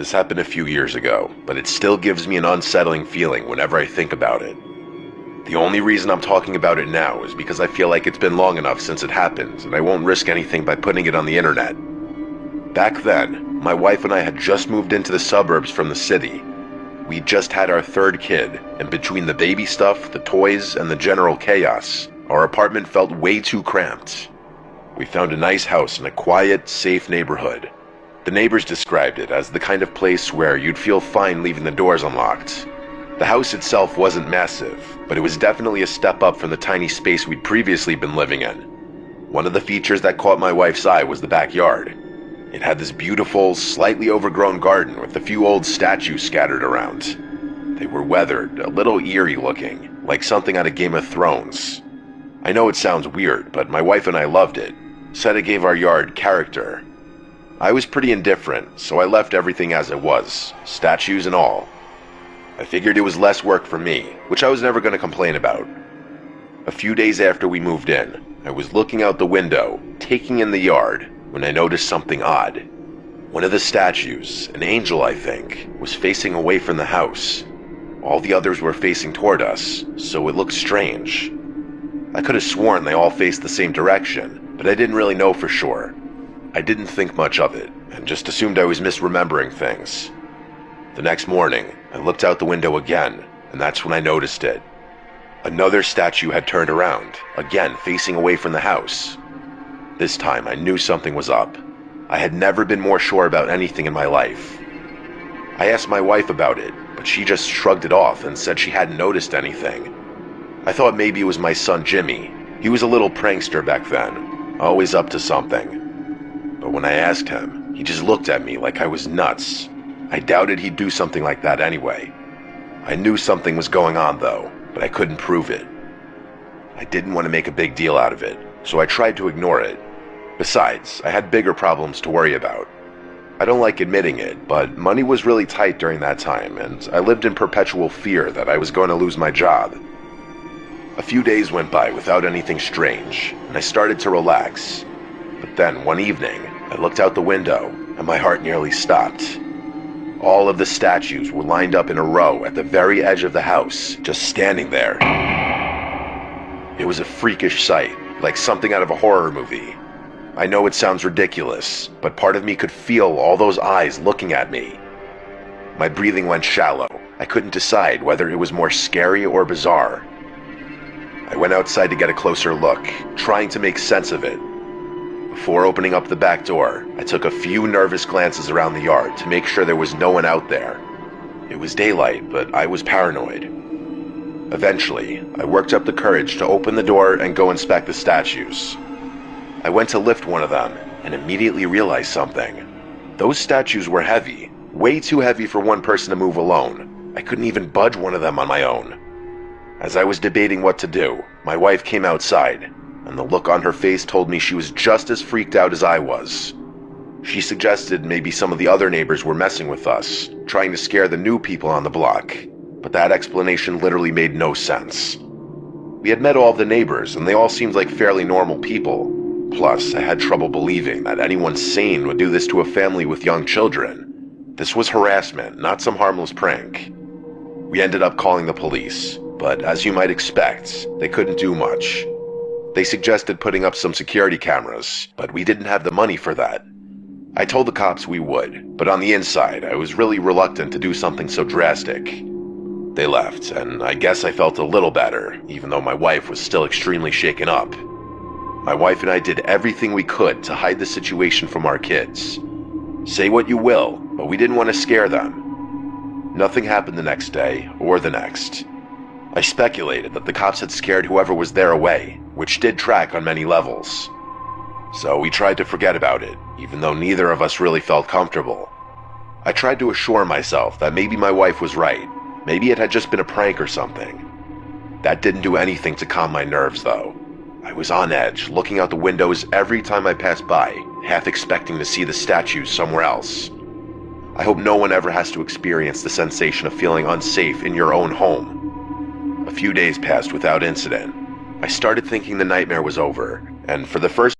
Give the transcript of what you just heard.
This happened a few years ago, but it still gives me an unsettling feeling whenever I think about it. The only reason I'm talking about it now is because I feel like it's been long enough since it happened, and I won't risk anything by putting it on the internet. Back then, my wife and I had just moved into the suburbs from the city. We'd just had our third kid, and between the baby stuff, the toys, and the general chaos, our apartment felt way too cramped. We found a nice house in a quiet, safe neighborhood. The neighbors described it as the kind of place where you'd feel fine leaving the doors unlocked. The house itself wasn't massive, but it was definitely a step up from the tiny space we'd previously been living in. One of the features that caught my wife's eye was the backyard. It had this beautiful, slightly overgrown garden with a few old statues scattered around. They were weathered, a little eerie looking, like something out of Game of Thrones. I know it sounds weird, but my wife and I loved it, said it gave our yard character. I was pretty indifferent, so I left everything as it was, statues and all. I figured it was less work for me, which I was never going to complain about. A few days after we moved in, I was looking out the window, taking in the yard, when I noticed something odd. One of the statues, an angel I think, was facing away from the house. All the others were facing toward us, so it looked strange. I could have sworn they all faced the same direction, but I didn't really know for sure. I didn't think much of it, and just assumed I was misremembering things. The next morning, I looked out the window again, and that's when I noticed it. Another statue had turned around, again facing away from the house. This time I knew something was up. I had never been more sure about anything in my life. I asked my wife about it, but she just shrugged it off and said she hadn't noticed anything. I thought maybe it was my son Jimmy. He was a little prankster back then, always up to something. But when I asked him, he just looked at me like I was nuts. I doubted he'd do something like that anyway. I knew something was going on though, but I couldn't prove it. I didn't want to make a big deal out of it, so I tried to ignore it. Besides, I had bigger problems to worry about. I don't like admitting it, but money was really tight during that time, and I lived in perpetual fear that I was going to lose my job. A few days went by without anything strange, and I started to relax. But then, one evening, I looked out the window, and my heart nearly stopped. All of the statues were lined up in a row at the very edge of the house, just standing there. It was a freakish sight, like something out of a horror movie. I know it sounds ridiculous, but part of me could feel all those eyes looking at me. My breathing went shallow. I couldn't decide whether it was more scary or bizarre. I went outside to get a closer look, trying to make sense of it. Before opening up the back door, I took a few nervous glances around the yard to make sure there was no one out there. It was daylight, but I was paranoid. Eventually, I worked up the courage to open the door and go inspect the statues. I went to lift one of them and immediately realized something. Those statues were heavy, way too heavy for one person to move alone. I couldn't even budge one of them on my own. As I was debating what to do, my wife came outside, and the look on her face told me she was just as freaked out as I was. She suggested maybe some of the other neighbors were messing with us, trying to scare the new people on the block, but that explanation literally made no sense. We had met all of the neighbors, and they all seemed like fairly normal people. Plus, I had trouble believing that anyone sane would do this to a family with young children. This was harassment, not some harmless prank. We ended up calling the police, but as you might expect, they couldn't do much. They suggested putting up some security cameras, but we didn't have the money for that. I told the cops we would, but on the inside, I was really reluctant to do something so drastic. They left, and I guess I felt a little better, even though my wife was still extremely shaken up. My wife and I did everything we could to hide the situation from our kids. Say what you will, but we didn't want to scare them. Nothing happened the next day, or the next. I speculated that the cops had scared whoever was there away, which did track on many levels. So we tried to forget about it, even though neither of us really felt comfortable. I tried to assure myself that maybe my wife was right. Maybe it had just been a prank or something. That didn't do anything to calm my nerves, though. I was on edge, looking out the windows every time I passed by, half expecting to see the statues somewhere else. I hope no one ever has to experience the sensation of feeling unsafe in your own home. A few days passed without incident. I started thinking the nightmare was over, and for the first